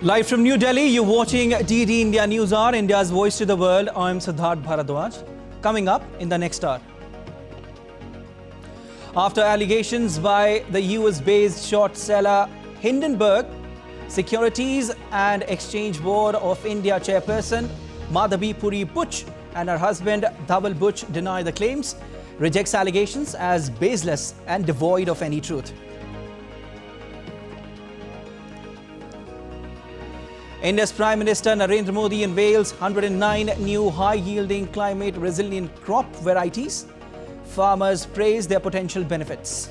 Live from New Delhi, you're watching DD India News Hour, India's voice to the world. I'm Siddharth Bharadwaj. Coming up in the next hour. After allegations by the US-based short seller Hindenburg, Securities and Exchange Board of India Chairperson Madhabi Puri Butch and her husband Dhaval Butch deny the claims, rejects allegations as baseless and devoid of any truth. India's Prime Minister Narendra Modi unveils 109 new high-yielding climate-resilient crop varieties. Farmers praise their potential benefits.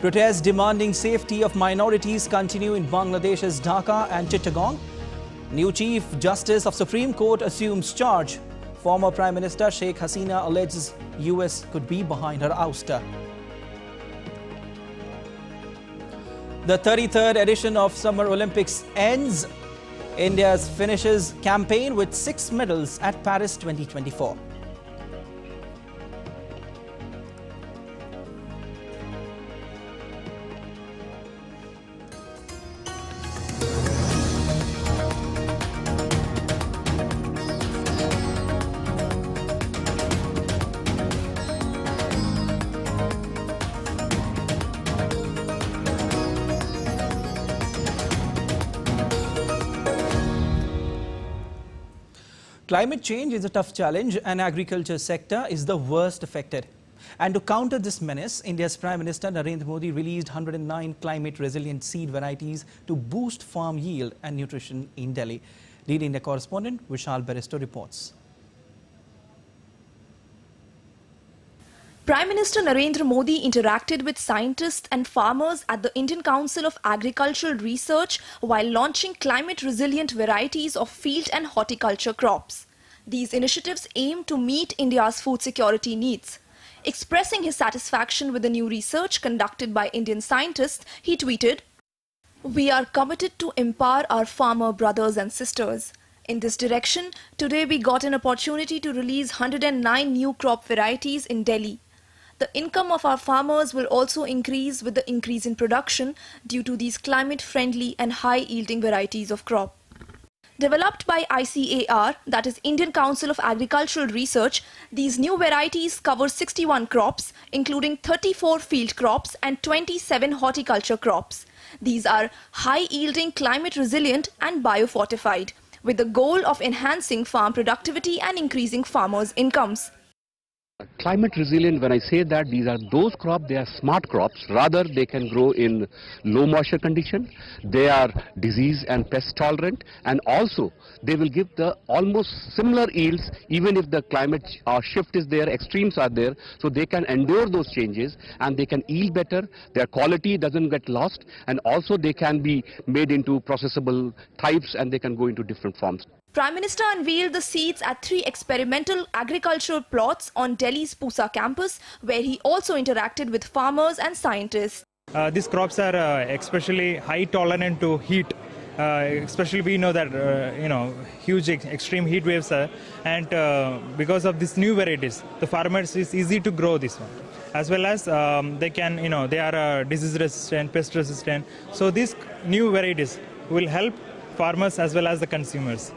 Protests demanding safety of minorities continue in Bangladesh's Dhaka and Chittagong. New Chief Justice of Supreme Court assumes charge. Former Prime Minister Sheikh Hasina alleges US could be behind her ouster. The 33rd edition of Summer Olympics ends. India finishes campaign with 6 medals at Paris 2024. Climate change is a tough challenge and agriculture sector is the worst affected. And to counter this menace, India's Prime Minister Narendra Modi released 109 climate-resilient seed varieties to boost farm yield and nutrition in Delhi. Lead India correspondent Vishal Baristo reports. Prime Minister Narendra Modi interacted with scientists and farmers at the Indian Council of Agricultural Research while launching climate-resilient varieties of field and horticulture crops. These initiatives aim to meet India's food security needs. Expressing his satisfaction with the new research conducted by Indian scientists, he tweeted, "We are committed to empower our farmer brothers and sisters. In this direction, today we got an opportunity to release 109 new crop varieties in Delhi. The income of our farmers will also increase with the increase in production due to these climate-friendly and high-yielding varieties of crop." Developed by ICAR, that is Indian Council of Agricultural Research, these new varieties cover 61 crops, including 34 field crops and 27 horticulture crops. These are high-yielding, climate-resilient and biofortified, with the goal of enhancing farm productivity and increasing farmers' incomes. Climate resilient, when I say that, these are those crops, they are smart crops. Rather, they can grow in low moisture condition. They are disease and pest tolerant, and also they will give the almost similar yields even if the climate shift is there, extremes are there. So they can endure those changes and they can yield better. Their quality doesn't get lost, and also they can be made into processable types and they can go into different forms. Prime Minister unveiled the seeds at 3 experimental agricultural plots on Delhi's Pusa campus, where he also interacted with farmers and scientists. These crops are especially high tolerant to heat. Especially we know that huge extreme heat waves are, and because of these new varieties, the farmers is easy to grow this one. As well as they can, they are disease resistant, pest resistant. So these new varieties will help farmers as well as the consumers.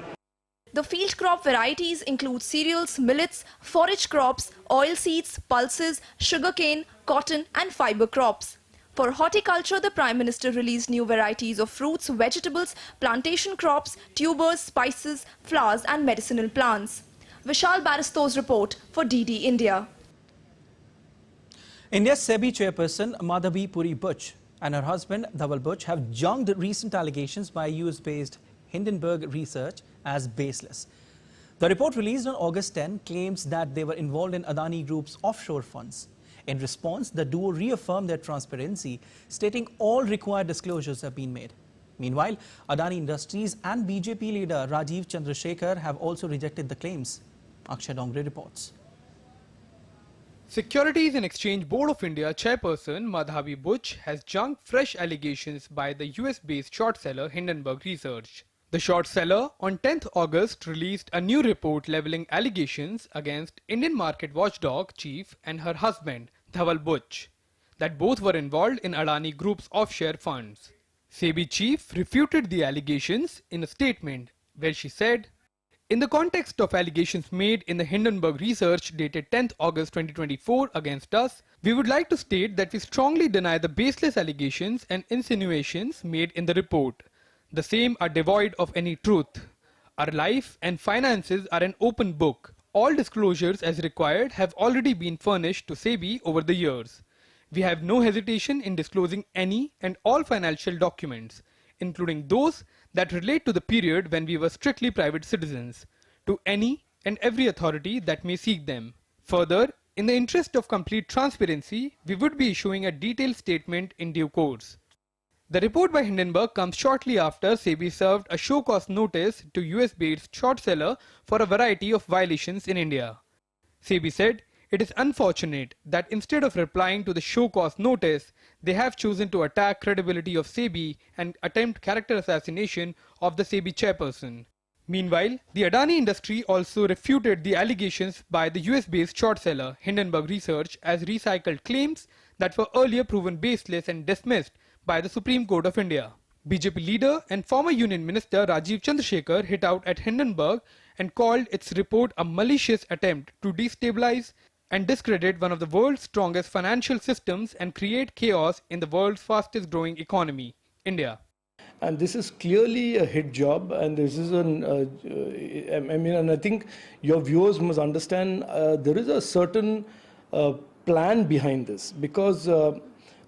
The field crop varieties include cereals, millets, forage crops, oilseeds, pulses, sugarcane, cotton and fiber crops. For horticulture, the Prime Minister released new varieties of fruits, vegetables, plantation crops, tubers, spices, flowers and medicinal plants. Vishal Baristo's report for DD India. India's SEBI chairperson Madhabi Puri Butch and her husband Dhaval Butch have junked recent allegations by US-based Hindenburg Research as baseless. The report released on August 10 claims that they were involved in Adani Group's offshore funds. In response, the duo reaffirmed their transparency, stating all required disclosures have been made. Meanwhile, Adani Industries and BJP leader Rajiv Chandrasekhar have also rejected the claims. Akshay Dongre reports. Securities and Exchange Board of India Chairperson Madhabi Butch has junked fresh allegations by the US-based short seller Hindenburg Research. The short seller on 10th August released a new report levelling allegations against Indian market watchdog chief and her husband Dhaval Butch. that both were involved in Adani Group's offshore funds. SEBI chief refuted the allegations in a statement where she said, "In the context of allegations made in the Hindenburg research dated 10th August 2024 against us, we would like to state that we strongly deny the baseless allegations and insinuations made in the report. The same are devoid of any truth. Our life and finances are an open book. All disclosures as required have already been furnished to SEBI over the years. We have no hesitation in disclosing any and all financial documents, including those that relate to the period when we were strictly private citizens, to any and every authority that may seek them. Further, in the interest of complete transparency, we would be issuing a detailed statement in due course." The report by Hindenburg comes shortly after SEBI served a show cause notice to US-based short seller for a variety of violations in India. SEBI said, "It is unfortunate that instead of replying to the show cause notice, they have chosen to attack credibility of SEBI and attempt character assassination of the SEBI chairperson." Meanwhile, the Adani industry also refuted the allegations by the US-based short seller Hindenburg Research as recycled claims that were earlier proven baseless and dismissed by the Supreme Court of India. BJP leader and former Union Minister Rajiv Chandrasekhar hit out at Hindenburg and called its report a malicious attempt to destabilize and discredit one of the world's strongest financial systems and create chaos in the world's fastest growing economy, India. And this is clearly a hit job, and this is and I think your viewers must understand there is a certain plan behind this, because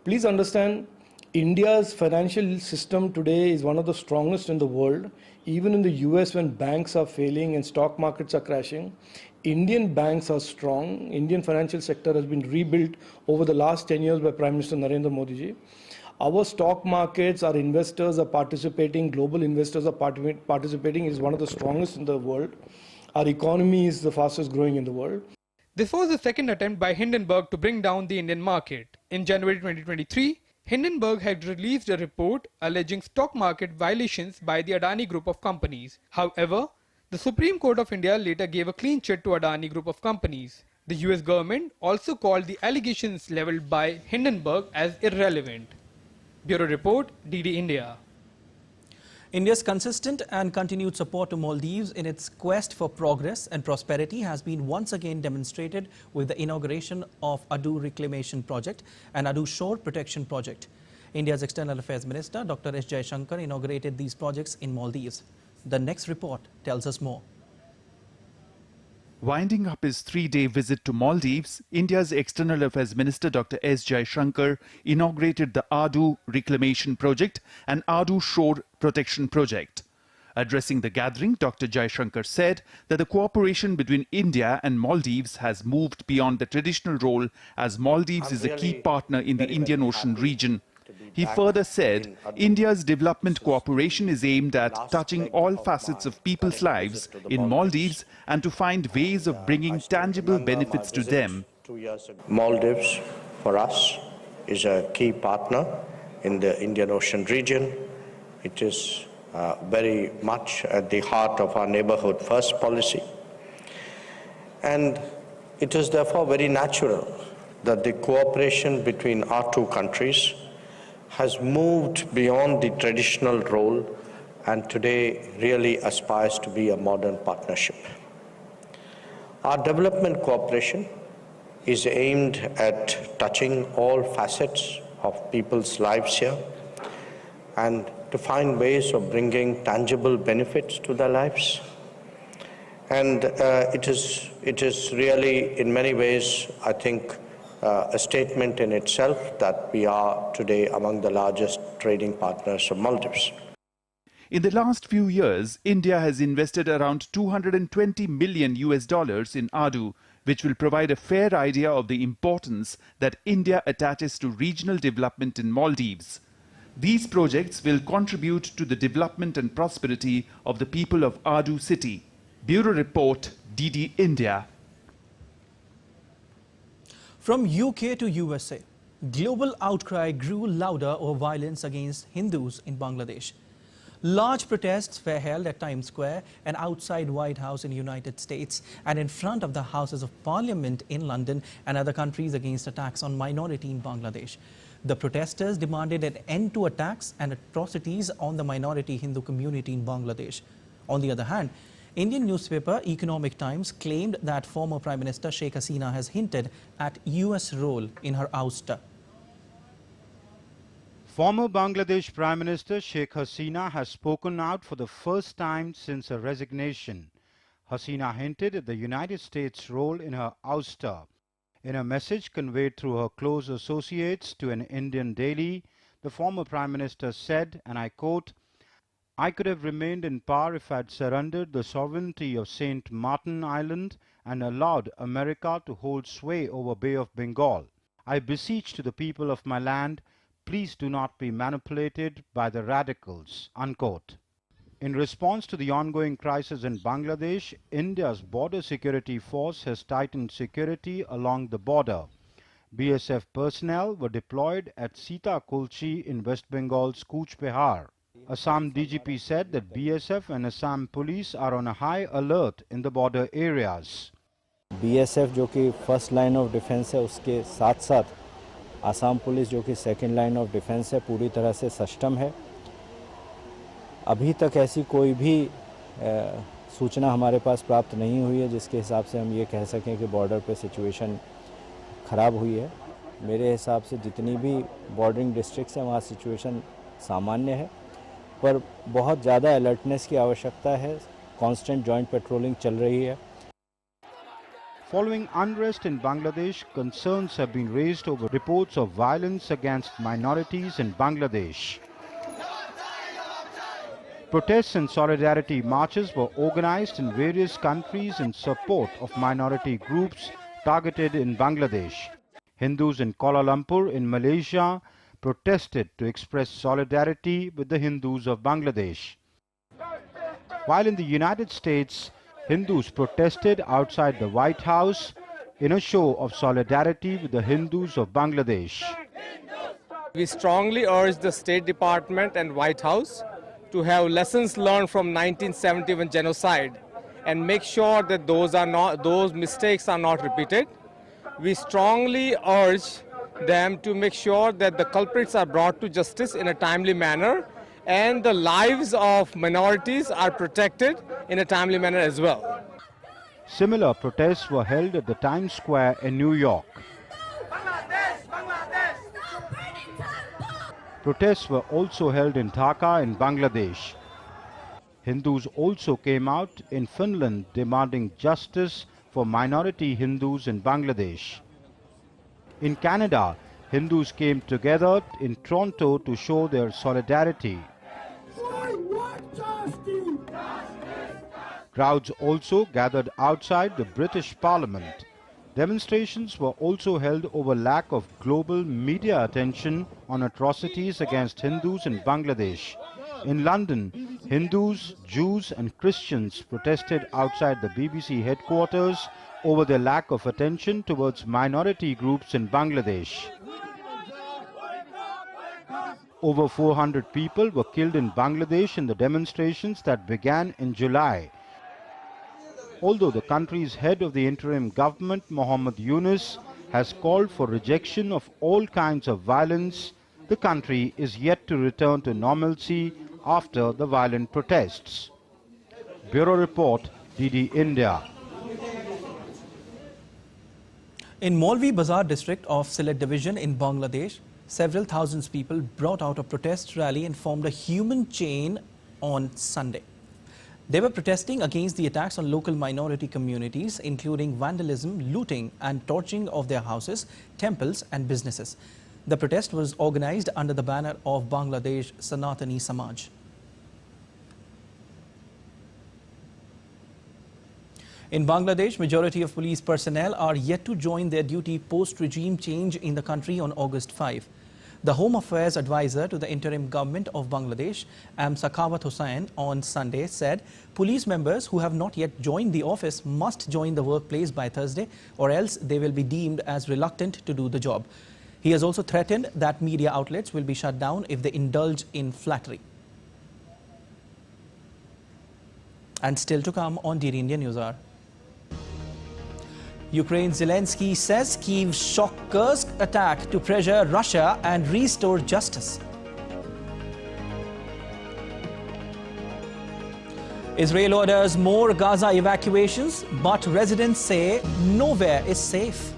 please understand, India's financial system today is one of the strongest in the world. Even in the US, when banks are failing and stock markets are crashing, Indian banks are strong. Indian financial sector has been rebuilt over the last 10 years by Prime Minister Narendra Modi ji. Our stock markets, our investors are participating, global investors are participating, is one of the strongest in the world. Our economy is the fastest growing in the world. This was the second attempt by Hindenburg to bring down the Indian market. In January 2023, Hindenburg had released a report alleging stock market violations by the Adani Group of companies. However, the Supreme Court of India later gave a clean chit to Adani Group of companies. The US government also called the allegations leveled by Hindenburg as irrelevant. Bureau Report, DD India. India's consistent and continued support to Maldives in its quest for progress and prosperity has been once again demonstrated with the inauguration of Adu Reclamation Project and Adu Shore Protection Project. India's External Affairs Minister Dr. S. Jaishankar inaugurated these projects in Maldives. The next report tells us more. Winding up his 3-day visit to Maldives, India's External Affairs Minister Dr. S. Jaishankar inaugurated the Adu Reclamation Project and Adu Shore Protection Project. Addressing the gathering, Dr. Jaishankar said that the cooperation between India and Maldives has moved beyond the traditional role, as Maldives is a key partner in the Indian Ocean region. He further said India's development cooperation is aimed at touching all facets of people's lives in Maldives and to find ways of bringing tangible benefits to them. Maldives, for us, is a key partner in the Indian Ocean region. It is very much at the heart of our neighborhood first policy. And it is therefore very natural that the cooperation between our two countries has moved beyond the traditional role and today really aspires to be a modern partnership. Our development cooperation is aimed at touching all facets of people's lives here and to find ways of bringing tangible benefits to their lives. And it is really, in many ways, I think, a statement in itself that we are today among the largest trading partners of Maldives. In the last few years, India has invested around $220 million in Adu, which will provide a fair idea of the importance that India attaches to regional development in Maldives. These projects will contribute to the development and prosperity of the people of Adu city. Bureau Report, DD India. From UK to USA, global outcry grew louder over violence against Hindus in Bangladesh. Large protests were held at Times Square and outside White House in the United States and in front of the Houses of Parliament in London and other countries against attacks on minority in Bangladesh. The protesters demanded an end to attacks and atrocities on the minority Hindu community in Bangladesh. On the other hand, Indian newspaper Economic Times claimed that former Prime Minister Sheikh Hasina has hinted at US role in her ouster. Former Bangladesh Prime Minister Sheikh Hasina has spoken out for the first time since her resignation. Hasina hinted at the United States' role in her ouster. In a message conveyed through her close associates to an Indian daily, the former Prime Minister said, and I quote, "I could have remained in power if I had surrendered the sovereignty of St. Martin Island and allowed America to hold sway over Bay of Bengal. I beseech to the people of my land, please do not be manipulated by the radicals," unquote. In response to the ongoing crisis in Bangladesh, India's border security force has tightened security along the border. BSF personnel were deployed at Sita Kulchi in West Bengal's Cooch Behar. Assam DGP said that BSF and Assam police are on a high alert in the border areas. BSF जो कि first line of defence है, उसके साथ साथ Assam police जो कि second line of defence है, पूरी तरह से सक्षम है। अभी तक ऐसी कोई भी सूचना हमारे पास प्राप्त नहीं हुई है जिसके हिसाब से हम ये कह सकें कि बॉर्डर पे सिचुएशन ख़राब हुई है। मेरे हिसाब से जितनी भी बॉर्डरिंग डिस्ट्रिक्ट्स हैं वहाँ सिचुएशन सामान्य है, पर बहुत ज़्यादा अलर्टनेस की आवश्यकता है। कांस्टेंट जॉइंट पेट्रोलिंग चल रही है। Following unrest in Bangladesh, concerns have been raised over reports of violence against minorities in Bangladesh. Protests and solidarity marches were organized in various countries in support of minority groups targeted in Bangladesh. Hindus in Kuala Lumpur in Malaysia protested to express solidarity with the Hindus of Bangladesh. While in the United States, Hindus protested outside the White House in a show of solidarity with the Hindus of Bangladesh. We strongly urge the State Department and White House to have lessons learned from 1971 genocide and make sure that those mistakes are not repeated. We strongly urge them to make sure that the culprits are brought to justice in a timely manner and the lives of minorities are protected in a timely manner as well. Similar protests were held at the Times Square in New York. Protests were also held in Dhaka in Bangladesh. Hindus also came out in Finland demanding justice for minority Hindus in Bangladesh. In Canada, Hindus came together in Toronto to show their solidarity. Crowds also gathered outside the British Parliament. Demonstrations were also held over lack of global media attention on atrocities against Hindus in Bangladesh. In London, Hindus, Jews and Christians protested outside the BBC headquarters over their lack of attention towards minority groups in Bangladesh. Over 400 people were killed in Bangladesh in the demonstrations that began in July. Although the country's head of the interim government, Mohammad Yunus, has called for rejection of all kinds of violence, the country is yet to return to normalcy after the violent protests. Bureau Report, DD India. In Maulvi Bazar district of Sylhet division in Bangladesh, several thousands people brought out a protest rally and formed a human chain on Sunday. They were protesting against the attacks on local minority communities, including vandalism, looting and torching of their houses, temples and businesses. The protest was organized under the banner of Bangladesh Sanatani Samaj. In Bangladesh, majority of police personnel are yet to join their duty post-regime change in the country on August 5. The Home Affairs Advisor to the interim government of Bangladesh, M. Sakhawat Hussain, on Sunday said police members who have not yet joined the office must join the workplace by Thursday or else they will be deemed as reluctant to do the job. He has also threatened that media outlets will be shut down if they indulge in flattery. And still to come on DD India News Hour. Ukraine Zelensky says Kyiv shock Kursk attack to pressure Russia and restore justice. Israel orders more Gaza evacuations, but residents say nowhere is safe.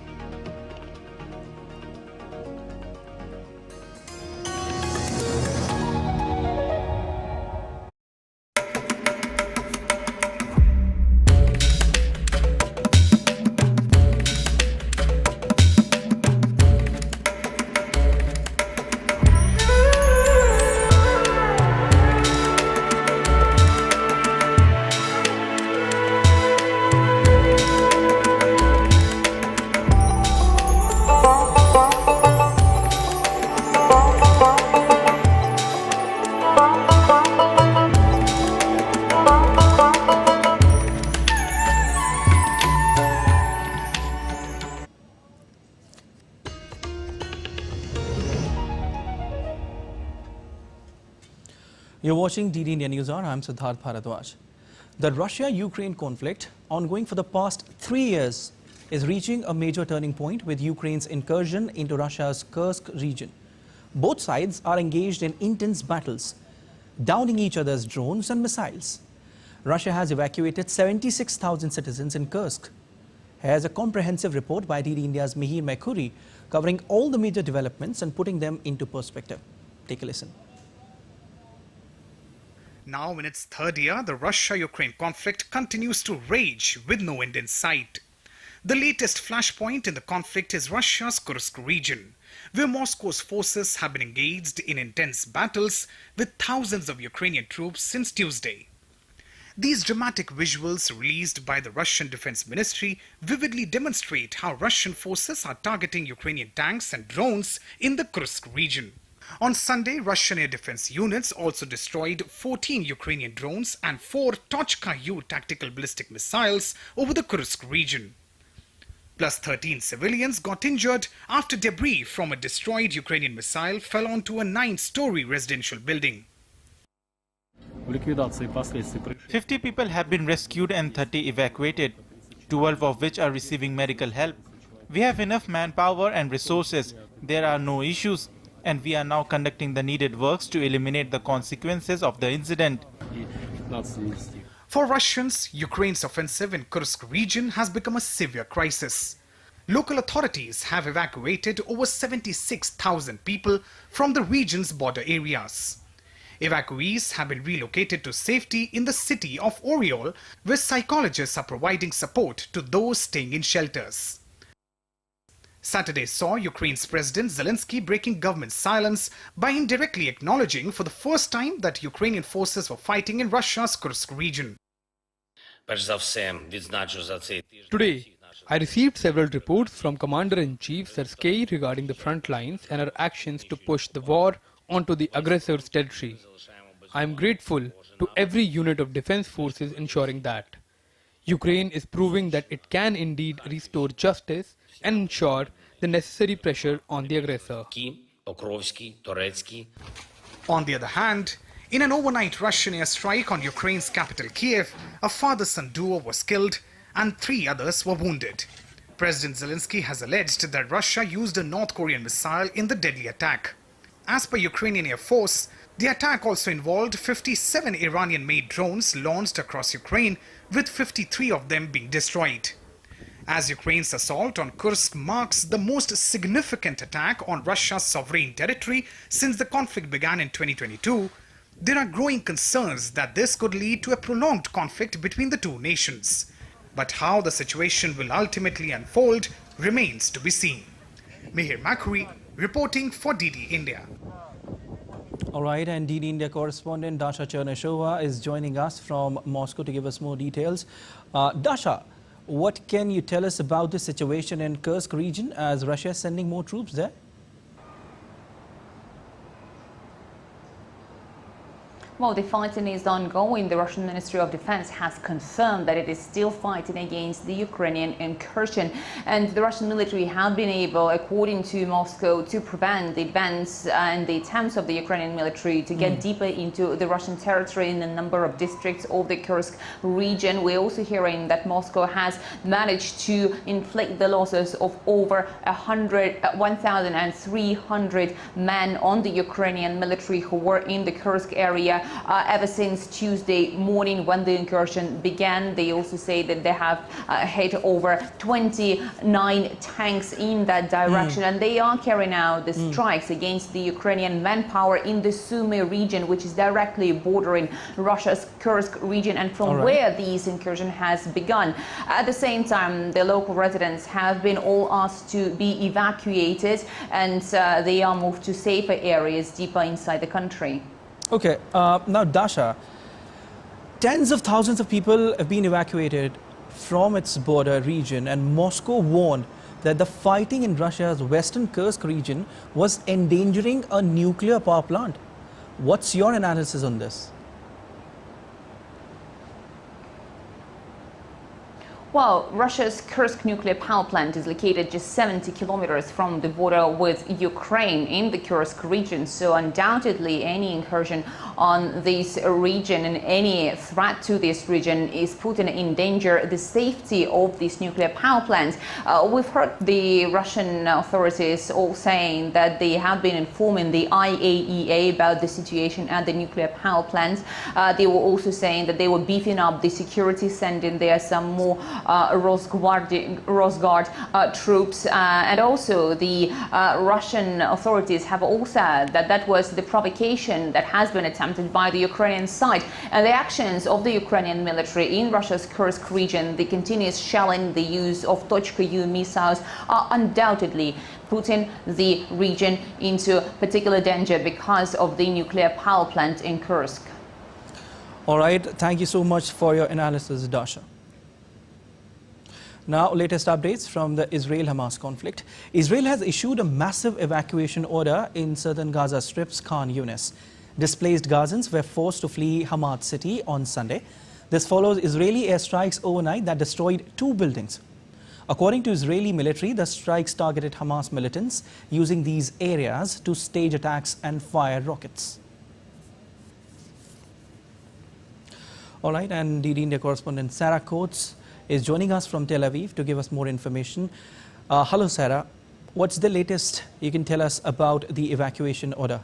You're watching DD India News Hour. I'm Siddharth Bharadwaj. The Russia-Ukraine conflict, ongoing for the past 3 years, is reaching a major turning point with Ukraine's incursion into Russia's Kursk region. Both sides are engaged in intense battles, downing each other's drones and missiles. Russia has evacuated 76,000 citizens in Kursk. Here's a comprehensive report by DD India's Mihir Mekhuri covering all the major developments and putting them into perspective. Take a listen. Now in its third year, the Russia-Ukraine conflict continues to rage with no end in sight. The latest flashpoint in the conflict is Russia's Kursk region, where Moscow's forces have been engaged in intense battles with thousands of Ukrainian troops since Tuesday. These dramatic visuals released by the Russian Defense Ministry vividly demonstrate how Russian forces are targeting Ukrainian tanks and drones in the Kursk region. On Sunday, Russian air defense units also destroyed 14 Ukrainian drones and 4 Tochka-U tactical ballistic missiles over the Kursk region. Plus 13 civilians got injured after debris from a destroyed Ukrainian missile fell onto a 9-story residential building. 50 people have been rescued and 30 evacuated, 12 of which are receiving medical help. We have enough manpower and resources. There are no issues. And we are now conducting the needed works to eliminate the consequences of the incident. For Russians, Ukraine's offensive in Kursk region has become a severe crisis. Local authorities have evacuated over 76,000 people from the region's border areas. Evacuees have been relocated to safety in the city of Oriol, where psychologists are providing support to those staying in shelters. Saturday saw Ukraine's President Zelensky breaking government silence by indirectly acknowledging for the first time that Ukrainian forces were fighting in Russia's Kursk region. Today, I received several reports from Commander-in-Chief Sheikh regarding the front lines and our actions to push the war onto the aggressor's territory. I am grateful to every unit of defense forces ensuring that. Ukraine is proving that it can indeed restore justice and ensure the necessary pressure on the aggressor. On the other hand, in an overnight Russian airstrike on Ukraine's capital Kiev, a father-son duo was killed and 3 others were wounded. President Zelensky has alleged that Russia used a North Korean missile in the deadly attack. As per Ukrainian Air Force, the attack also involved 57 Iranian-made drones launched across Ukraine, with 53 of them being destroyed. As Ukraine's assault on Kursk marks the most significant attack on Russia's sovereign territory since the conflict began in 2022, there are growing concerns that this could lead to a prolonged conflict between the two nations. But how the situation will ultimately unfold remains to be seen. Mihir Mekhuri reporting for DD India. All right, and DD India correspondent Dasha Chesa is joining us from Moscow to give us more details. Dasha, what can you tell us about the situation in Kursk region as Russia is sending more troops there? Well, the fighting is ongoing. The Russian Ministry of Defense has confirmed that it is still fighting against the Ukrainian incursion. And the Russian military have been able, according to Moscow, to prevent the advance and the attempts of the Ukrainian military to get deeper into the Russian territory in a number of districts of the Kursk region. We're also hearing that Moscow has managed to inflict the losses of over 1,300 men on the Ukrainian military who were in the Kursk area ever since Tuesday morning when the incursion began. They also say that they have hit over 29 tanks in that direction, and they are carrying out the strikes against the Ukrainian manpower in the Sumy region, which is directly bordering Russia's Kursk region, and from where this incursion has begun. At the same time, the local residents have been all asked to be evacuated, and they are moved to safer areas deeper inside the country. Okay, now Dasha, tens of thousands of people have been evacuated from its border region, and Moscow warned that the fighting in Russia's western Kursk region was endangering a nuclear power plant. What's your analysis on this? Well, Russia's Kursk nuclear power plant is located just 70 kilometers from the border with Ukraine in the Kursk region. So undoubtedly any incursion on this region and any threat to this region is putting in danger the safety of this nuclear power plant. We've heard the Russian authorities all saying that they have been informing the IAEA about the situation at the nuclear power plant. They were also saying that they were beefing up the security, sending there some more Rosguard troops, and also the Russian authorities have all said that that was the provocation that has been attempted by the Ukrainian side, and the actions of the Ukrainian military in Russia's Kursk region, the continuous shelling, the use of Tochka-U missiles are undoubtedly putting the region into particular danger because of the nuclear power plant in Kursk. All right, thank you so much for your analysis, Dasha. Now, latest updates from the Israel-Hamas conflict. Israel has issued a massive evacuation order in southern Gaza Strip's Khan Yunis. Displaced Gazans were forced to flee Hamad city on Sunday. This follows Israeli airstrikes overnight that destroyed 2 buildings. According to Israeli military, the strikes targeted Hamas militants using these areas to stage attacks and fire rockets. All right, and DD India correspondent Sarah Coates is joining us from Tel Aviv to give us more information. Hello, Sarah. What's the latest you can tell us about the evacuation order?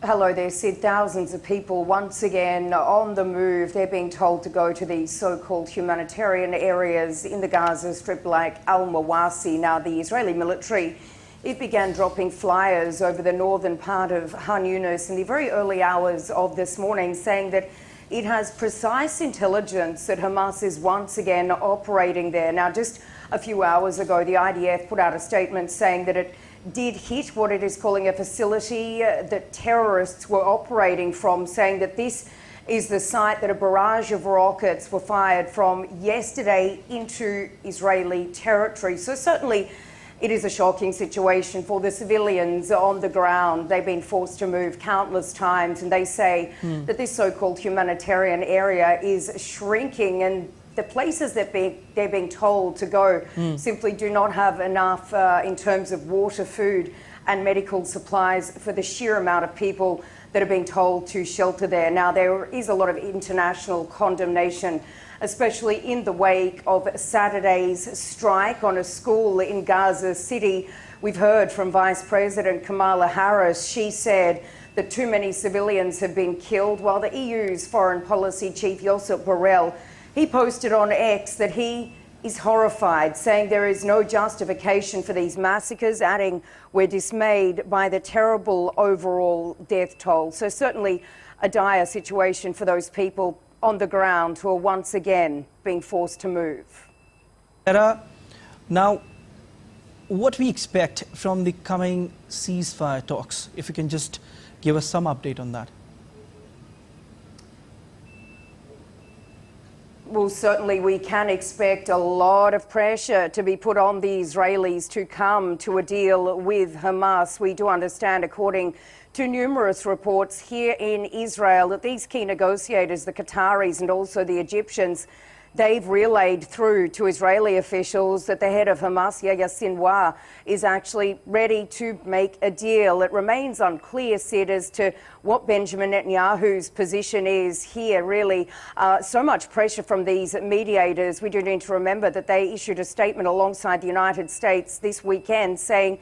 Hello there, Sid. Thousands of people once again on the move. They're being told to go to these so-called humanitarian areas in the Gaza Strip like Al-Mawasi. Now, the Israeli military, it began dropping flyers over the northern part of Khan Yunis in the very early hours of this morning, saying that it has precise intelligence that Hamas is once again operating there. Now, just a few hours ago, the IDF put out a statement saying that it did hit what it is calling a facility that terrorists were operating from, saying that this is the site that a barrage of rockets were fired from yesterday into Israeli territory. So certainly it is a shocking situation for the civilians on the ground. They've been forced to move countless times, and they say that this so-called humanitarian area is shrinking, and the places that they're being told to go simply do not have enough in terms of water, food and medical supplies for the sheer amount of people that are being told to shelter there. Now, there is a lot of international condemnation, especially in the wake of Saturday's strike on a school in Gaza City. We've heard from Vice President Kamala Harris. She said that too many civilians have been killed, while the EU's foreign policy chief, Josep Borrell, he posted on X that he is horrified, saying there is no justification for these massacres, adding, "We're dismayed by the terrible overall death toll." So certainly a dire situation for those people on the ground who are once again being forced to move. Sarah, now, what we expect from the coming ceasefire talks, if you can just give us some update on that. Well, certainly we can expect a lot of pressure to be put on the Israelis to come to a deal with Hamas. We do understand, according to numerous reports here in Israel, that these key negotiators, the Qataris and also the Egyptians, they've relayed through to Israeli officials that the head of Hamas, Yahya Sinwar, is actually ready to make a deal. It remains unclear, Sid, as to what Benjamin Netanyahu's position is here. Really, so much pressure from these mediators. We do need to remember that they issued a statement alongside the United States this weekend saying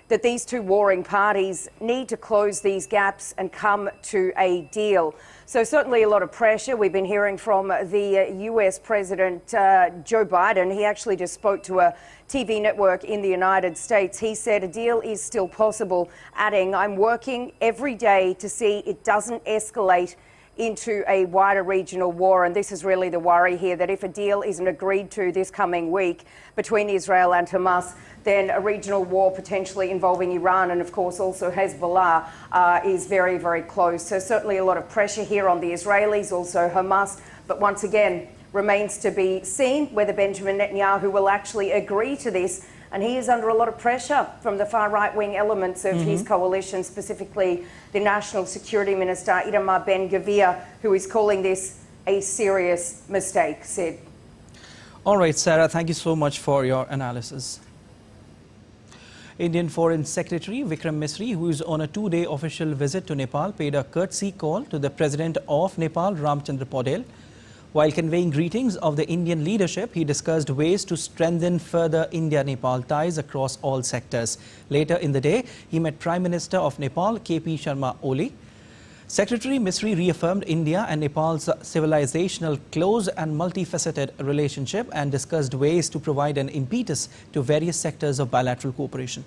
that these two warring parties need to close these gaps and come to a deal. So certainly a lot of pressure. We've been hearing from the US President Joe Biden. He actually just spoke to a TV network in the United States. He said a deal is still possible, adding, "I'm working every day to see it doesn't escalate into a wider regional war." And this is really the worry here, that if a deal isn't agreed to this coming week between Israel and Hamas, then a regional war potentially involving Iran and, of course, also Hezbollah is very, very close. So certainly a lot of pressure here on the Israelis, also Hamas. But once again, remains to be seen whether Benjamin Netanyahu will actually agree to this. And he is under a lot of pressure from the far right-wing elements of his coalition, specifically the National Security Minister, Itamar Ben-Gvir, who is calling this a serious mistake, Sid. All right, Sarah, thank you so much for your analysis. Indian Foreign Secretary Vikram Misri, who is on a two-day official visit to Nepal, paid a courtesy call to the President of Nepal, Ramchandra Paudel. While conveying greetings of the Indian leadership, he discussed ways to strengthen further India-Nepal ties across all sectors. Later in the day, he met Prime Minister of Nepal, KP Sharma Oli. Secretary Misri reaffirmed India and Nepal's civilizational close and multifaceted relationship and discussed ways to provide an impetus to various sectors of bilateral cooperation.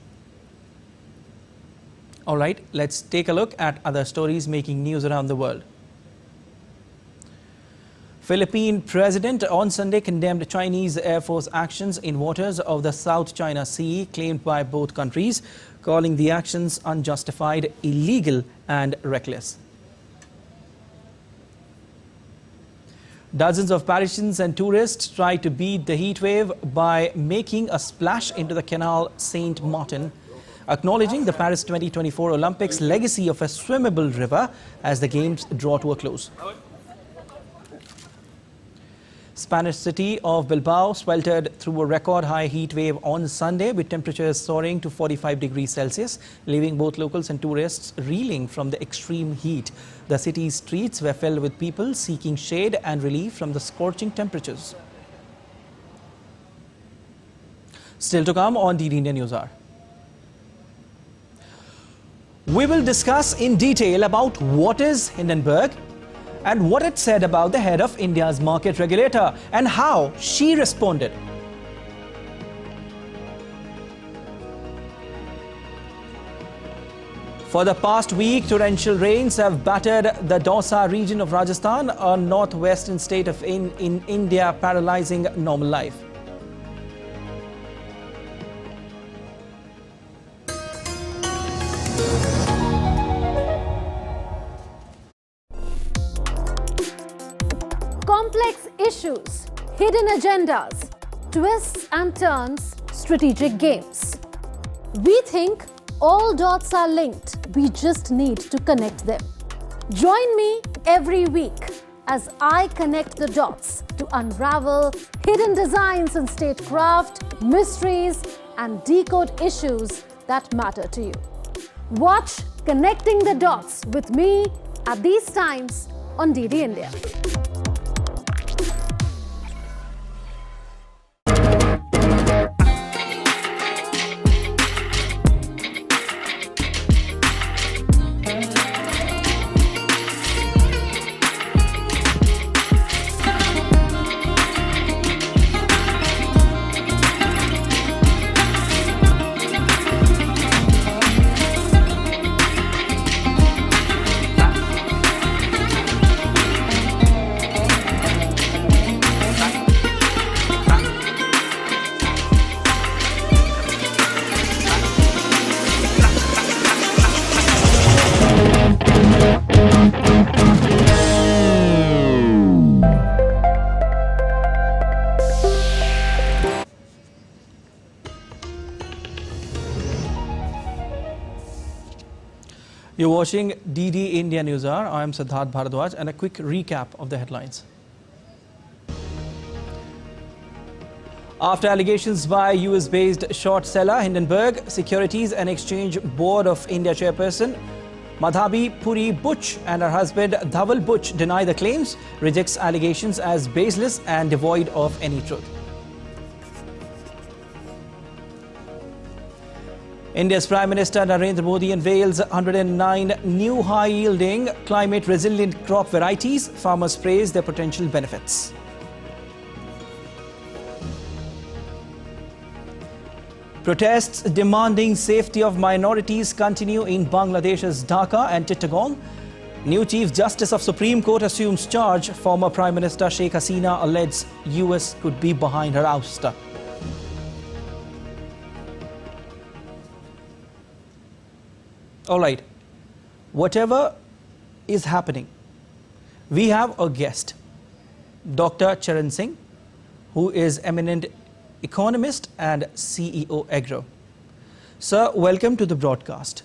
All right, let's take a look at other stories making news around the world. Philippine President on Sunday condemned Chinese Air Force actions in waters of the South China Sea claimed by both countries, calling the actions unjustified, illegal and reckless. Dozens of Parisians and tourists tried to beat the heat wave by making a splash into the Canal Saint Martin, acknowledging the Paris 2024 Olympics legacy of a swimmable river as the games draw to a close. Spanish city of Bilbao sweltered through a record-high heat wave on Sunday, with temperatures soaring to 45 degrees Celsius, leaving both locals and tourists reeling from the extreme heat. The city's streets were filled with people seeking shade and relief from the scorching temperatures. Still to come on DD India News Hour. We will discuss in detail about what is Hindenburg and what it said about the head of India's market regulator and how she responded. For the past week, torrential rains have battered the Doordarshan region of Rajasthan, a northwestern state of in India, paralyzing normal life. Complex issues, hidden agendas, twists and turns, strategic games. We think all dots are linked. We just need to connect them. Join me every week as I connect the dots to unravel hidden designs in statecraft, mysteries, and decode issues that matter to you. Watch Connecting the Dots with me at these times on DD India. You're watching DD India News Hour. I am Siddharth Bharadwaj, and a quick recap of the headlines. After allegations by US-based short seller Hindenburg, Securities and Exchange Board of India Chairperson Madhabi Puri Butch and her husband Dhaval Butch deny the claims, rejects allegations as baseless and devoid of any truth. India's Prime Minister Narendra Modi unveils 109 new high-yielding, climate-resilient crop varieties. Farmers praise their potential benefits. Protests demanding safety of minorities continue in Bangladesh's Dhaka and Chittagong. New Chief Justice of Supreme Court assumes charge. Former Prime Minister Sheikh Hasina alleges US could be behind her ouster. All right, whatever is happening, we have a guest, Dr. Charan Singh, who is eminent economist and CEO Agro. Sir, welcome to the broadcast.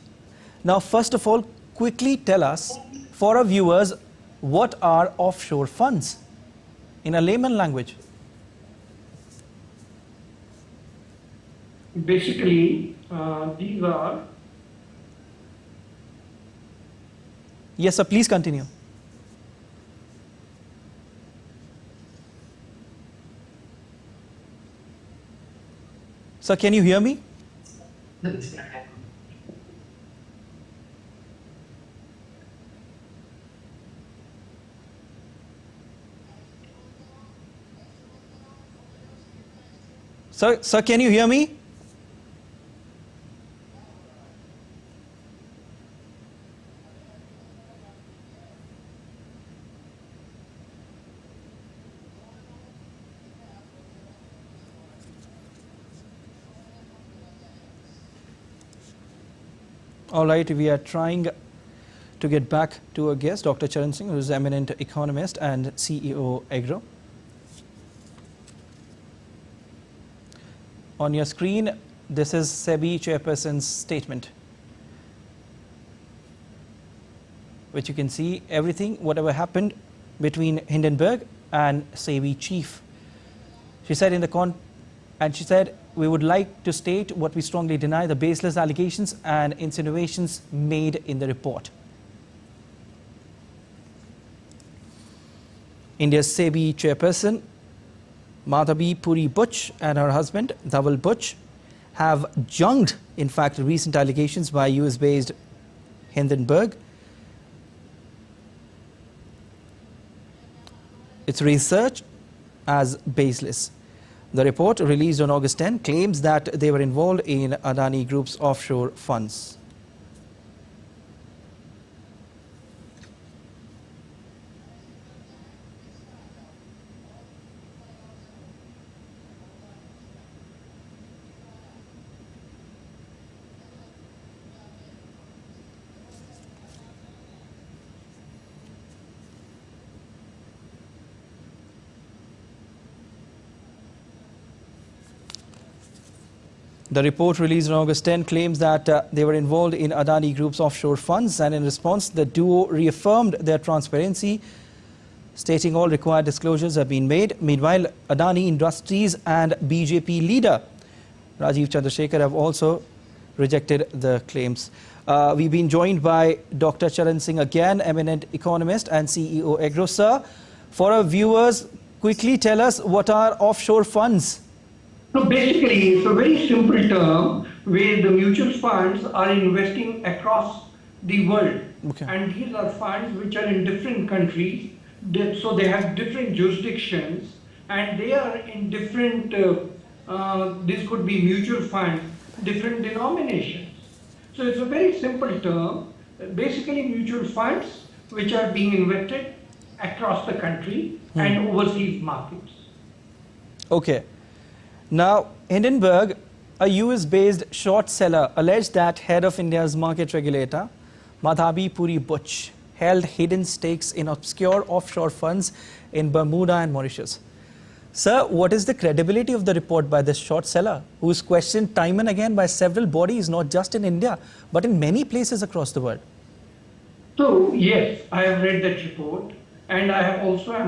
Now, first of all, quickly tell us, for our viewers, what are offshore funds in a layman language? Basically, these are... Yes, sir, please continue. Sir, can you hear me? Sir, can you hear me? All right, we are trying to get back to our guest, Dr. Charan Singh, who is eminent economist and CEO Agro. On your screen, this is SEBI Chairperson's statement, which you can see everything, whatever happened between Hindenburg and SEBI chief. She said she said, we would like to state what we strongly deny, the baseless allegations and insinuations made in the report. India's SEBI chairperson, Madhabi Puri Butch, and her husband, Dhaval Butch, have junked, in fact, recent allegations by US-based Hindenburg. Its research as baseless. The report, released on August 10, claims that they were involved in Adani Group's offshore funds. The report, released on August 10, claims that they were involved in Adani Group's offshore funds, and in response, the duo reaffirmed their transparency, stating all required disclosures have been made. Meanwhile, Adani Industries and BJP leader Rajiv Chandrasekhar have also rejected the claims. We've been joined by Dr. Charan Singh again, eminent economist and CEO Agro. Sir, for our viewers, quickly tell us, what are offshore funds? So basically, it's a very simple term where the mutual funds are investing across the world. Okay. And these are funds which are in different countries, so they have different jurisdictions, and they are in different, this could be mutual funds, different denominations. So it's a very simple term, basically mutual funds which are being invested across the country and overseas markets. Okay. Now, Hindenburg, a US-based short seller, alleged that head of India's market regulator, Madhabi Puri Butch, held hidden stakes in obscure offshore funds in Bermuda and Mauritius. Sir, what is the credibility of the report by this short seller, who is questioned time and again by several bodies, not just in India, but in many places across the world? So yes, I have read that report, and I'm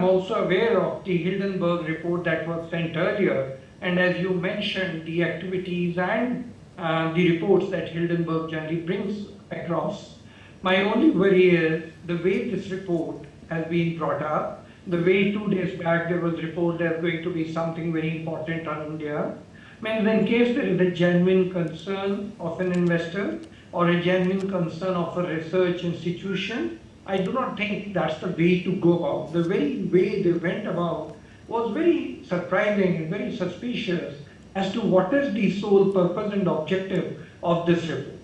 also aware of the Hindenburg report that was sent earlier. And as you mentioned, the activities and the reports that Hindenburg generally brings across. My only worry is the way this report has been brought up. The way 2 days back there was a report there's going to be something very important on India. Means in case there is a genuine concern of an investor or a genuine concern of a research institution, I do not think that's the way to go about. The very way they went about was very surprising and very suspicious as to what is the sole purpose and objective of this report.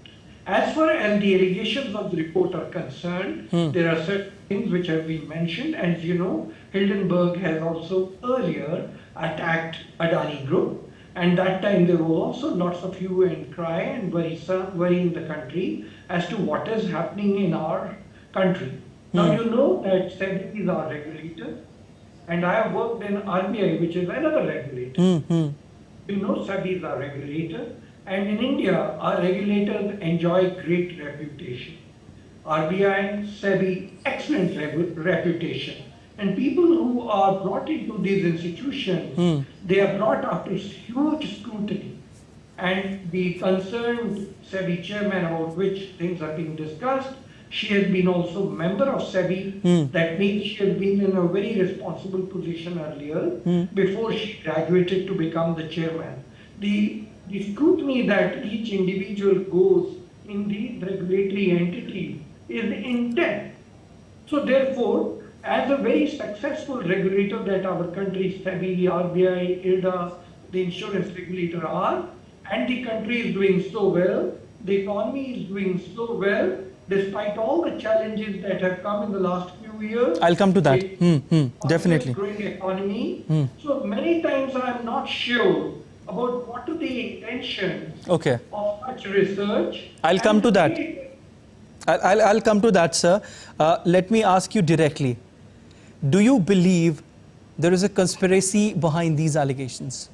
As far as the allegations of the report are concerned, there are certain things which have been mentioned. As you know, Hindenburg has also earlier attacked Adani Group. And that time there was also lots of hue and cry and worry in the country as to what is happening in our country. Now you know that SEBI is our regulator, and I have worked in RBI, which is another regulator. You know SEBI is our regulator, and in India our regulators enjoy great reputation. RBI, SEBI, excellent reputation. And people who are brought into these institutions, they are brought after huge scrutiny. And the concerned SEBI chairman, about which things are being discussed, she has been also member of SEBI. That means she has been in a very responsible position earlier before she graduated to become the chairman. The scrutiny that each individual goes in the regulatory entity is the intent. So therefore, as a very successful regulator that our country, SEBI, RBI, IRDA, the insurance regulator are, and the country is doing so well, the economy is doing so well, despite all the challenges that have come in the last few years. I'll come to that. Definitely. Growing economy. So many times I'm not sure about what are the intentions of such research. I'll come to that. I'll come to that, sir. Let me ask you directly. Do you believe there is a conspiracy behind these allegations?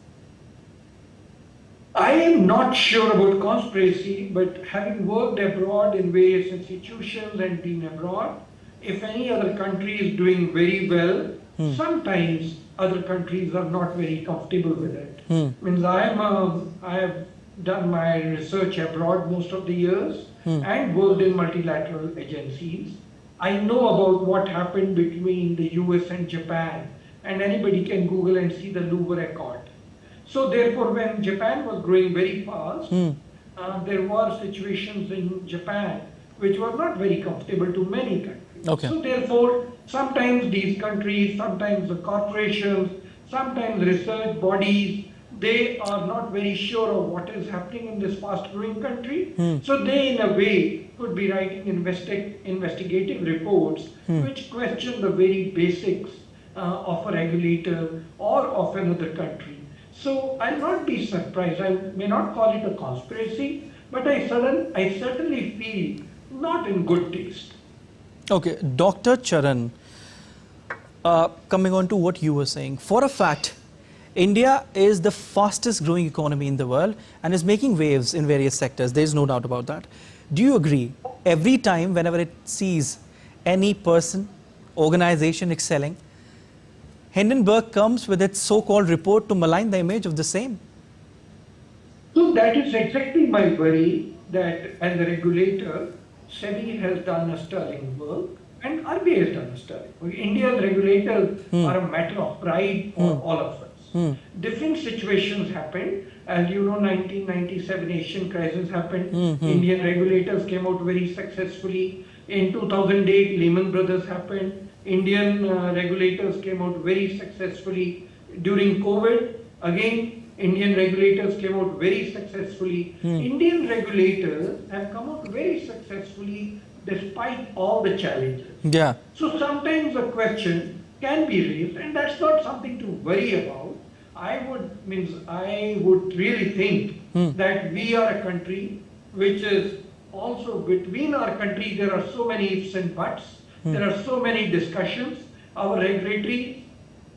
I am not sure about conspiracy, but having worked abroad in various institutions and been abroad, if any other country is doing very well, sometimes other countries are not very comfortable with it. Means I have done my research abroad most of the years and worked in multilateral agencies. I know about what happened between the US and Japan, and anybody can Google and see the Louvre Accord. So therefore, when Japan was growing very fast, there were situations in Japan which were not very comfortable to many countries. So therefore, sometimes these countries, sometimes the corporations, sometimes research bodies, they are not very sure of what is happening in this fast-growing country. So they, in a way, could be writing investigative reports which question the very basics of a regulator or of another country. So I'll not be surprised. I may not call it a conspiracy, but I certainly feel not in good taste. Okay, Dr. Charan, coming on to what you were saying, for a fact, India is the fastest growing economy in the world and is making waves in various sectors. There is no doubt about that. Do you agree? Every time, whenever it sees any person, organization excelling, Hindenburg comes with its so-called report to malign the image of the same. So that is exactly my worry, that as a regulator, SEBI has done a sterling work and RBI has done a sterling work. India's regulators are a matter of pride for all of us. Different situations happened. As you know, 1997 Asian crisis happened. Indian regulators came out very successfully. In 2008, Lehman Brothers happened. Indian regulators came out very successfully. During COVID, again, Indian regulators came out very successfully. Indian regulators have come out very successfully despite all the challenges. So sometimes a question can be raised, and that's not something to worry about. I would really think that we are a country which is also, between our country there are so many ifs and buts, there are so many discussions. Our regulatory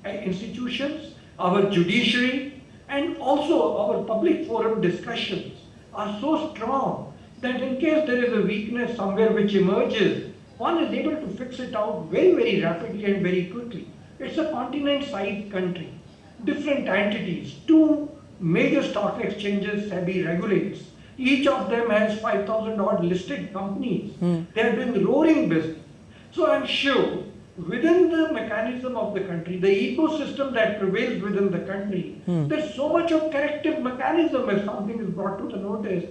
institutions, our judiciary, and also our public forum discussions are so strong that in case there is a weakness somewhere which emerges, one is able to fix it out very, very rapidly and very quickly. It's a continent-sized country, different entities, 2 major stock exchanges SEBI regulates. Each of them has 5,000 odd listed companies. They are doing roaring business. So I'm sure within the mechanism of the country, the ecosystem that prevails within the country, there's so much of corrective mechanism if something is brought to the notice.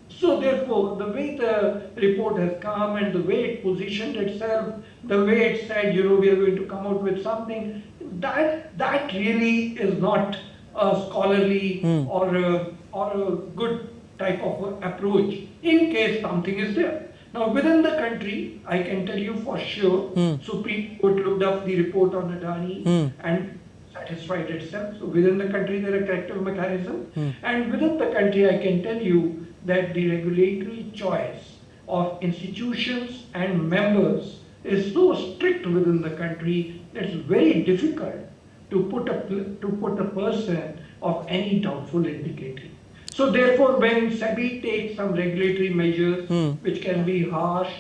So therefore, the way the report has come and the way it positioned itself, the way it said, you know, we are going to come out with something, that really is not a scholarly or a good type of approach in case something is there. Now within the country, I can tell you for sure, Supreme Court looked up the report on Adani and satisfied itself. So within the country there are corrective mechanisms, and within the country I can tell you that the regulatory choice of institutions and members is so strict within the country that it's very difficult to put a person of any doubtful integrity. So therefore, when SEBI takes some regulatory measures which can be harsh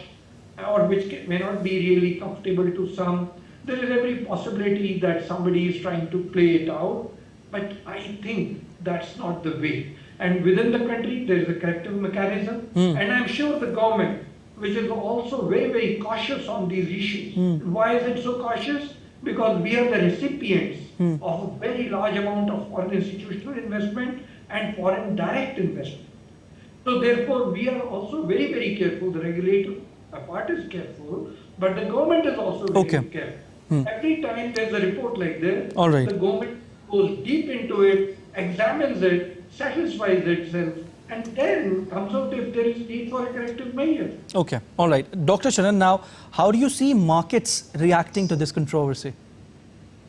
or which may not be really comfortable to some, there is every possibility that somebody is trying to play it out. But I think that's not the way. And within the country, there is a corrective mechanism. And I'm sure the government, which is also very, very cautious on these issues. Why is it so cautious? Because we are the recipients of a very large amount of foreign institutional investment and foreign direct investment. So therefore, we are also very, very careful. The regulator part is careful, but the government is also very careful. Every time there's a report like this, the government goes deep into it, examines it, satisfies itself, and then comes out if there is need for a corrective measure. Okay, all right. Dr. Sharan, now, how do you see markets reacting to this controversy?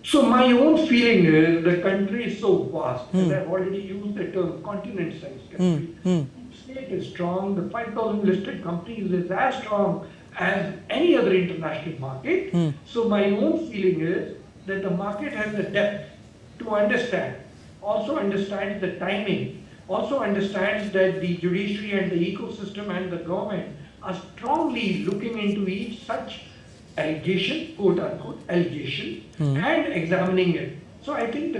So my own feeling is the country is so vast, and I've already used the term continent-sized country. The state is strong, the 5,000 listed companies is as strong as any other international market. So my own feeling is that the market has the depth to understand, also understands the timing, also understands that the judiciary and the ecosystem and the government are strongly looking into each such allegation, quote unquote allegation, and examining it. So I think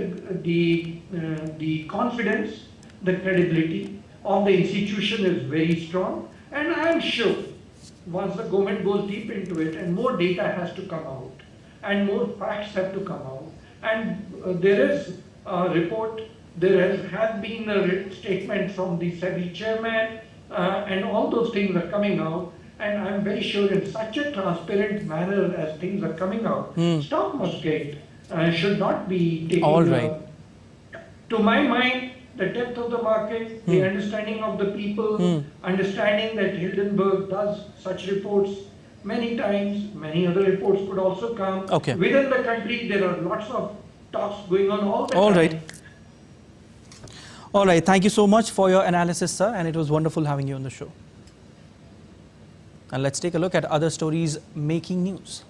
the confidence, the credibility of the institution is very strong, and I am sure once the government goes deep into it and more data has to come out and more facts have to come out, and there is a report, there has been a statement from the SEBI chairman, and all those things are coming out. And I'm very sure in such a transparent manner as things are coming out, stock market should not be taken. All right. To my mind, the depth of the market, the understanding of the people, understanding that Hindenburg does such reports many times, many other reports could also come. Okay. Within the country, there are lots of talks going on all the time. All right. All right. Thank you so much for your analysis, sir, and it was wonderful having you on the show. And let's take a look at other stories making news.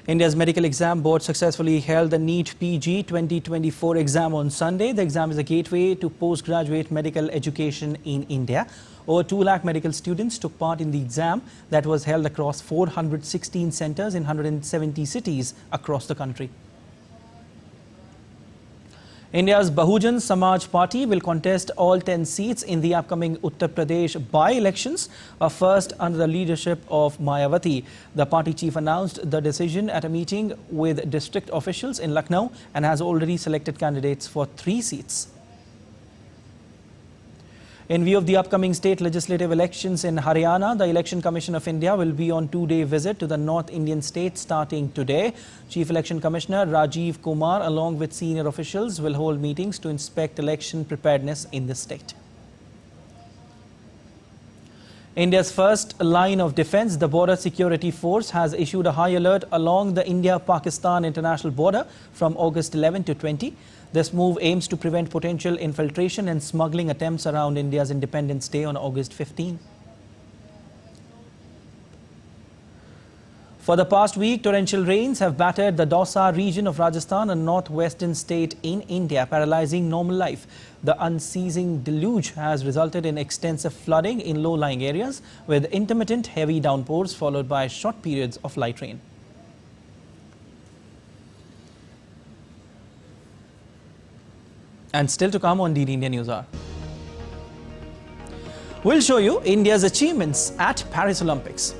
India's Medical Exam Board successfully held the NEET PG 2024 exam on Sunday. The exam is a gateway to postgraduate medical education in India. Over 2 lakh medical students took part in the exam that was held across 416 centers in 170 cities across the country. India's Bahujan Samaj Party will contest all 10 seats in the upcoming Uttar Pradesh by-elections, a first under the leadership of Mayawati. The party chief announced the decision at a meeting with district officials in Lucknow and has already selected candidates for 3 seats. In view of the upcoming state legislative elections in Haryana, the Election Commission of India will be on 2-day visit to the North Indian state starting today. Chief Election Commissioner Rajiv Kumar, along with senior officials, will hold meetings to inspect election preparedness in the state. India's first line of defense, the Border Security Force, has issued a high alert along the India-Pakistan international border from August 11 to 20. This move aims to prevent potential infiltration and smuggling attempts around India's Independence Day on August 15. For the past week, torrential rains have battered the Dausa region of Rajasthan, a northwestern state in India, paralyzing normal life. The unceasing deluge has resulted in extensive flooding in low-lying areas, with intermittent heavy downpours followed by short periods of light rain. And still to come on DD India News Hour. We'll show you India's achievements at Paris Olympics.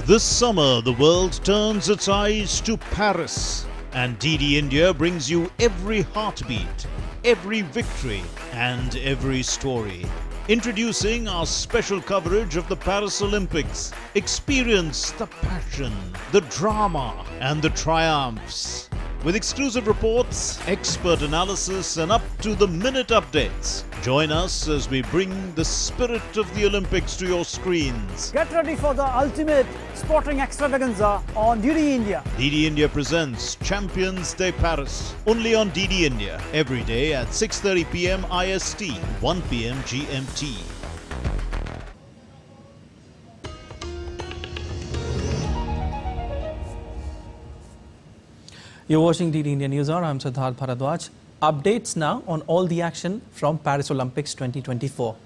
This summer, the world turns its eyes to Paris, and DD India brings you every heartbeat, every victory, and every story. Introducing our special coverage of the Paris Olympics. Experience the passion, the drama, and the triumphs. With exclusive reports, expert analysis, and up-to-the-minute updates. Join us as we bring the spirit of the Olympics to your screens. Get ready for the ultimate sporting extravaganza on DD India. DD India presents Champions Day Paris. Only on DD India. Every day at 6:30 p.m. IST, 1 p.m. GMT. You're watching DD India News Hour. I'm Siddharth Bharadwaj. Updates now on all the action from Paris Olympics 2024.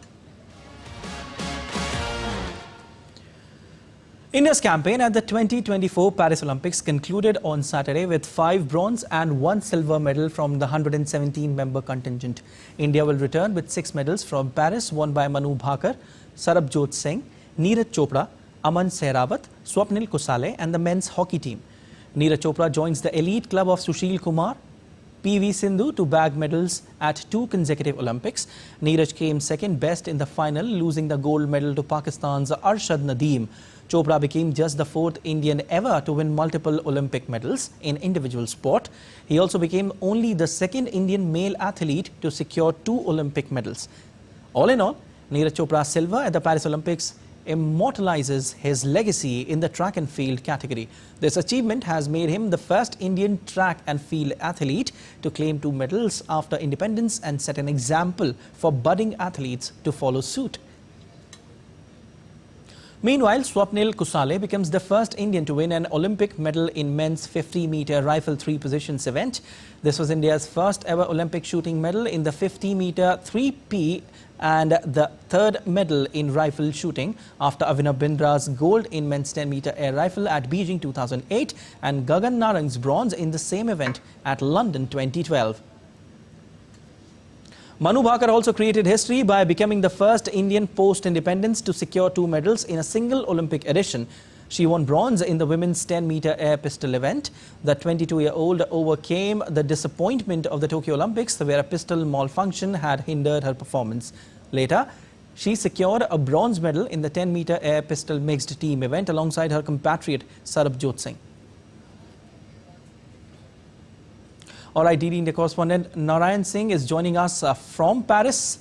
India's campaign at the 2024 Paris Olympics concluded on Saturday with 5 bronze and 1 silver medal from the 117-member contingent. India will return with 6 medals from Paris, won by Manu Bhakar, Sarabjot Singh, Neeraj Chopra, Aman Sehrawat, Swapnil Kusale and the men's hockey team. Neeraj Chopra joins the elite club of Sushil Kumar, PV Sindhu to bag medals at 2 consecutive Olympics. Neeraj came second best in the final, losing the gold medal to Pakistan's Arshad Nadeem. Chopra became just the 4th Indian ever to win multiple Olympic medals in individual sport. He also became only the 2nd Indian male athlete to secure 2 Olympic medals. All in all, Neeraj Chopra's silver at the Paris Olympics immortalizes his legacy in the track and field category. This achievement has made him the first Indian track and field athlete to claim 2 medals after independence and set an example for budding athletes to follow suit. Meanwhile, Swapnil Kusale becomes the first Indian to win an Olympic medal in men's 50-meter rifle 3 positions event. This was India's first ever Olympic shooting medal in the 50-meter 3P and the 3rd medal in rifle shooting after Avinav Bindra's gold in men's 10-meter air rifle at Beijing 2008 and Gagan Narang's bronze in the same event at London 2012. Manu Bhakar also created history by becoming the first Indian post-independence to secure 2 medals in a single Olympic edition. She won bronze in the women's 10-meter air pistol event. The 22-year-old overcame the disappointment of the Tokyo Olympics, where a pistol malfunction had hindered her performance. Later, she secured a bronze medal in the 10-meter air pistol mixed team event alongside her compatriot Sarabjot Singh. All right, DD India correspondent Naran Singh is joining us from Paris.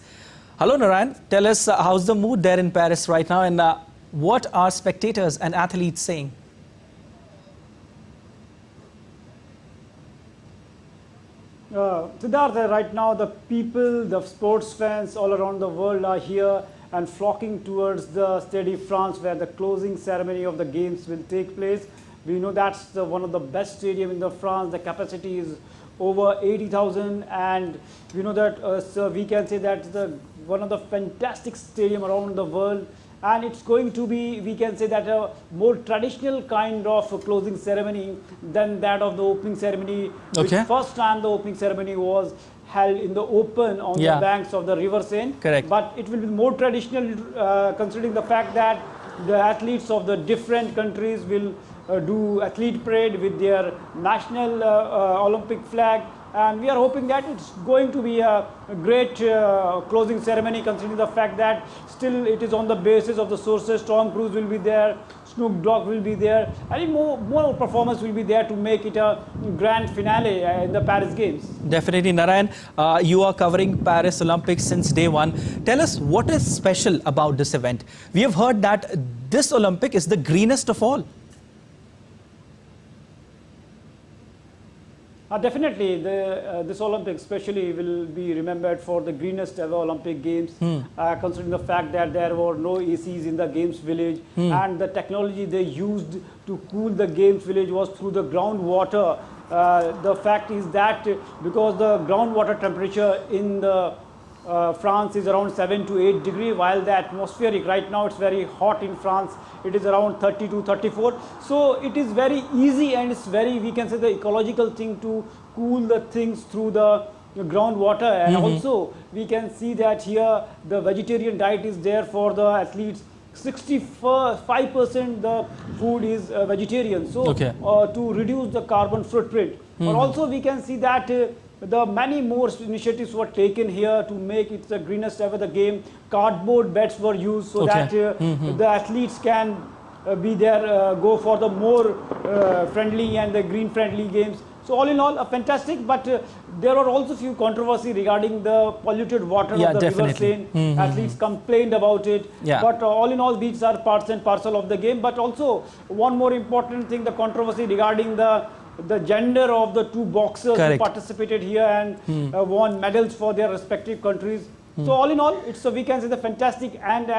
Hello, Naran. Tell us how's the mood there in Paris right now and what are spectators and athletes saying? Siddharth, right now the people, the sports fans all around the world are here and flocking towards the Stade de France where the closing ceremony of the games will take place. We know that's one of the best stadiums in France. The capacity is over 80,000 and we know that so we can say that one of the fantastic stadium around the world, and it's going to be, we can say that a more traditional kind of closing ceremony than that of the opening ceremony. Okay. Which first time the opening ceremony was held in the open on the banks of the River Seine. Correct. But it will be more traditional considering the fact that the athletes of the different countries will do athlete parade with their national Olympic flag, and we are hoping that it's going to be a great closing ceremony considering the fact that still it is on the basis of the sources. Tom Cruise will be there, Snoop Dogg will be there, and more performance will be there to make it a grand finale in the Paris Games. Definitely, Naran. You are covering Paris Olympics since day one. Tell us what is special about this event. We have heard that this Olympic is the greenest of all. Definitely, this Olympic especially will be remembered for the greenest ever Olympic Games, considering the fact that there were no ACs in the Games Village, and the technology they used to cool the Games Village was through the groundwater. The fact is that because the groundwater temperature in the France is around 7 to 8 degrees, while the atmospheric right now it's very hot in France, it is around 30 to 34. So it is very easy and it's very, we can say, the ecological thing to cool the things through the groundwater. And also we can see that here the vegetarian diet is there for the athletes. 65% the food is vegetarian, so to reduce the carbon footprint. But also we can see that the many more initiatives were taken here to make it the greenest ever the game. Cardboard beds were used so that the athletes can be there, go for the more friendly and the green friendly games. So all in all, fantastic, but there are also few controversy regarding the polluted water of the river Seine. Athletes complained about it, but all in all, these are parts and parcel of the game. But also one more important thing, the controversy regarding the gender of the two boxers who participated here and won medals for their respective countries. So all in all, it's we can say the fantastic, and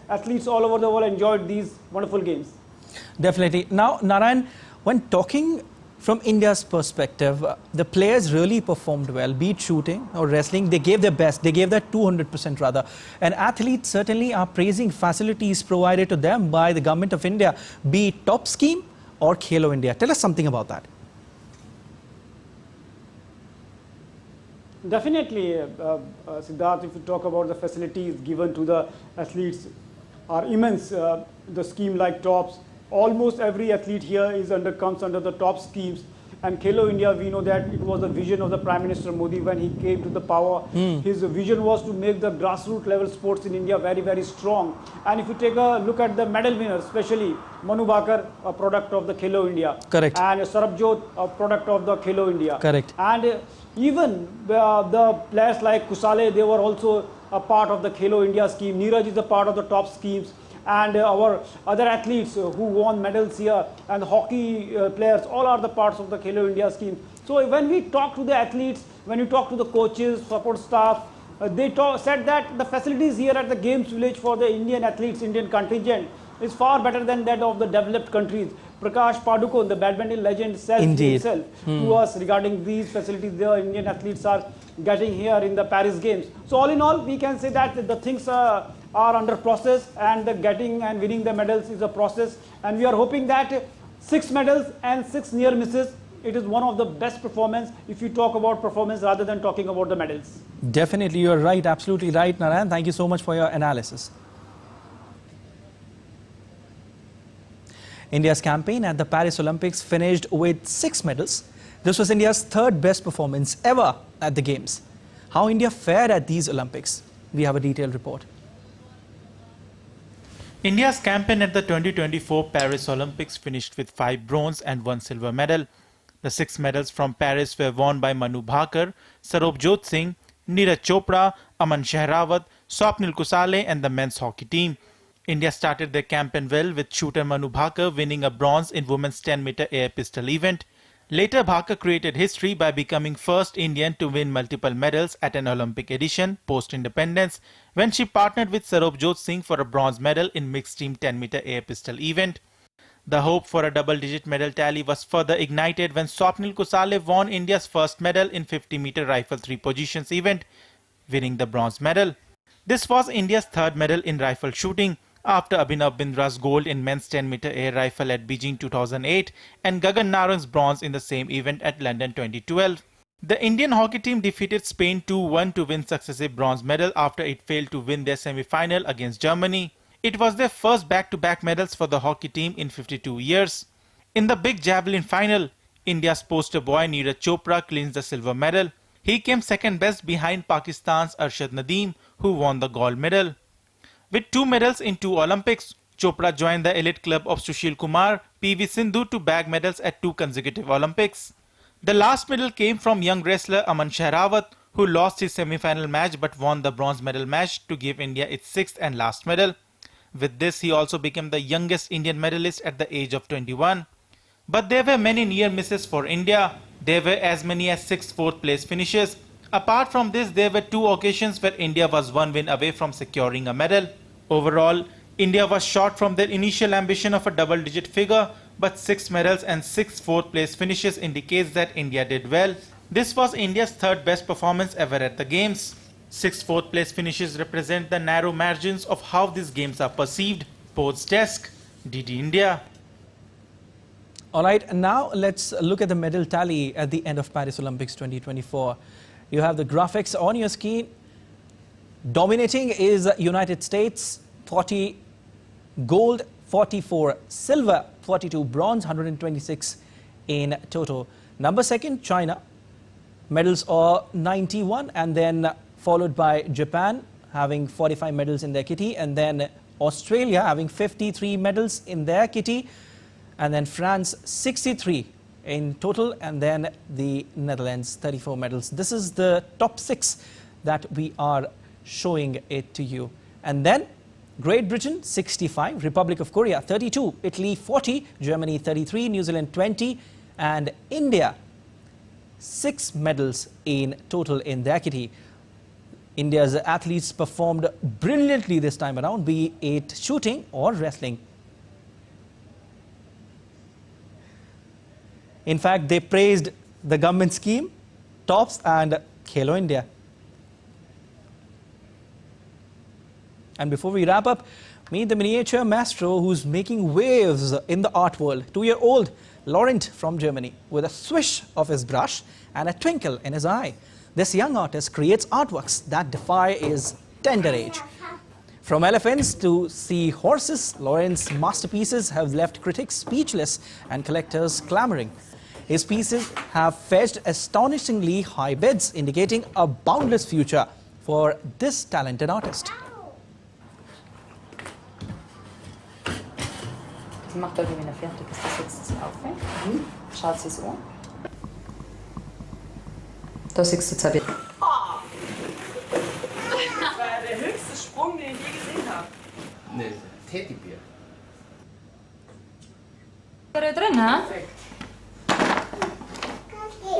athletes all over the world enjoyed these wonderful games. Definitely. Now, Naran, when talking from India's perspective, the players really performed well, be it shooting or wrestling. They gave their best. They gave their 200% rather. And athletes certainly are praising facilities provided to them by the government of India, be it Top Scheme or Khelo India. Tell us something about that. Definitely, Siddharth, if you talk about the facilities given to the athletes are immense. The scheme like TOPS, almost every athlete here comes under the top schemes. And Khelo India, we know that it was the vision of the Prime Minister Modi when he came to the power. His vision was to make the grassroots level sports in India very, very strong. And if you take a look at the medal winners, especially Manu Bhakar, a product of the Khelo India. Correct. And Sarabjot, a product of the Khelo India. Correct. And even the players like Kusale, they were also a part of the Khelo India scheme. Neeraj is a part of the top schemes. And our other athletes who won medals here, and hockey players, all are the parts of the Khelo India scheme. So when we talk to the athletes, when you talk to the coaches, support staff, they said that the facilities here at the Games Village for the Indian athletes, Indian contingent, is far better than that of the developed countries. Prakash Padukone, the badminton legend, said himself to us regarding these facilities the Indian athletes are getting here in the Paris Games. So all in all, we can say that the things are under process, and the getting and winning the medals is a process. And we are hoping that 6 medals and 6 near misses, it is one of the best performance if you talk about performance rather than talking about the medals. Definitely, you are right, absolutely right, Naran. Thank you so much for your analysis. India's campaign at the Paris Olympics finished with 6 medals. This was India's 3rd best performance ever at the Games. How India fared at these Olympics? We have a detailed report. India's campaign at the 2024 Paris Olympics finished with 5 bronze and 1 silver medal. The 6 medals from Paris were won by Manu Bhakar, Sarabjot Singh, Neeraj Chopra, Aman Shehrawat, Swapnil Kusale and the men's hockey team. India started their campaign well, with shooter Manu Bhakar winning a bronze in women's 10-meter air pistol event. Later, Bhakar created history by becoming first Indian to win multiple medals at an Olympic edition post-independence, when she partnered with Sarabjot Singh for a bronze medal in mixed team 10-meter air pistol event. The hope for a double-digit medal tally was further ignited when Swapnil Kusale won India's first medal in 50-meter rifle 3 positions event, winning the bronze medal. This was India's 3rd medal in rifle shooting, after Abhinav Bindra's gold in men's 10-meter air rifle at Beijing 2008 and Gagan Narang's bronze in the same event at London 2012. The Indian hockey team defeated Spain 2-1 to win successive bronze medal after it failed to win their semi-final against Germany. It was their first back-to-back medals for the hockey team in 52 years. In the big javelin final, India's poster boy Neeraj Chopra clinched the silver medal. He came second best behind Pakistan's Arshad Nadeem, who won the gold medal. With 2 medals in 2 Olympics, Chopra joined the elite club of Sushil Kumar, PV Sindhu to bag medals at 2 consecutive Olympics. The last medal came from young wrestler Aman Shehrawat, who lost his semi-final match but won the bronze medal match to give India its 6th and last medal. With this, he also became the youngest Indian medalist at the age of 21. But there were many near misses for India. There were as many as 6 fourth-place finishes. Apart from this, there were 2 occasions where India was 1 win away from securing a medal. Overall, India was short from their initial ambition of a double-digit figure, but 6 medals and 6 fourth-place finishes indicates that India did well. This was India's 3rd best performance ever at the Games. 6 fourth-place finishes represent the narrow margins of how these games are perceived. Sports Desk, DD India. Alright, now let's look at the medal tally at the end of Paris Olympics 2024. You have the graphics on your screen. Dominating is United States, 40 gold, 44 silver, 42 bronze, 126 in total. Number 2nd, China. Medals are 91, and then followed by Japan having 45 medals in their kitty, and then Australia having 53 medals in their kitty, and then France 63 in total, and then the Netherlands 34 medals. This is the top 6 that we are showing it to you. And then Great Britain 65, Republic of Korea 32, Italy 40, Germany 33, New Zealand 20, and India 6 medals in total in their kitty. India's athletes performed brilliantly this time around, be it shooting or wrestling. In fact, they praised the government scheme, TOPS and Khelo India. And before we wrap up, meet the miniature Mastro who's making waves in the art world. 2-year-old Laurent from Germany with a swish of his brush and a twinkle in his eye. This young artist creates artworks that defy his tender age. From elephants to sea horses, Laurent's masterpieces have left critics speechless and collectors clamoring. His pieces have fetched astonishingly high bids, indicating a boundless future for this talented artist. Sie macht dort, wenn er fertig ist, das setzt sie auf. Schaut sie so an. Da siehst du zwei Bilder. Das war ja der höchste Sprung, den ich je gesehen habe. Ne, Teddybär. Ist er drin, ha? Perfekt.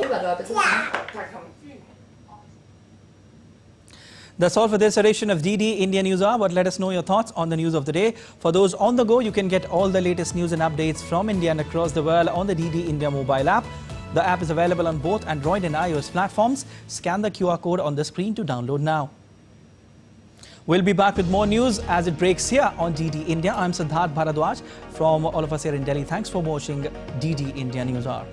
Über da, bitte. Da komm. That's all for this edition of DD India News Hour, but let us know your thoughts on the news of the day. For those on the go, you can get all the latest news and updates from India and across the world on the DD India mobile app. The app is available on both Android and iOS platforms. Scan the QR code on the screen to download now. We'll be back with more news as it breaks here on DD India. I'm Siddharth Bharadwaj from all of us here in Delhi. Thanks for watching DD India News Hour.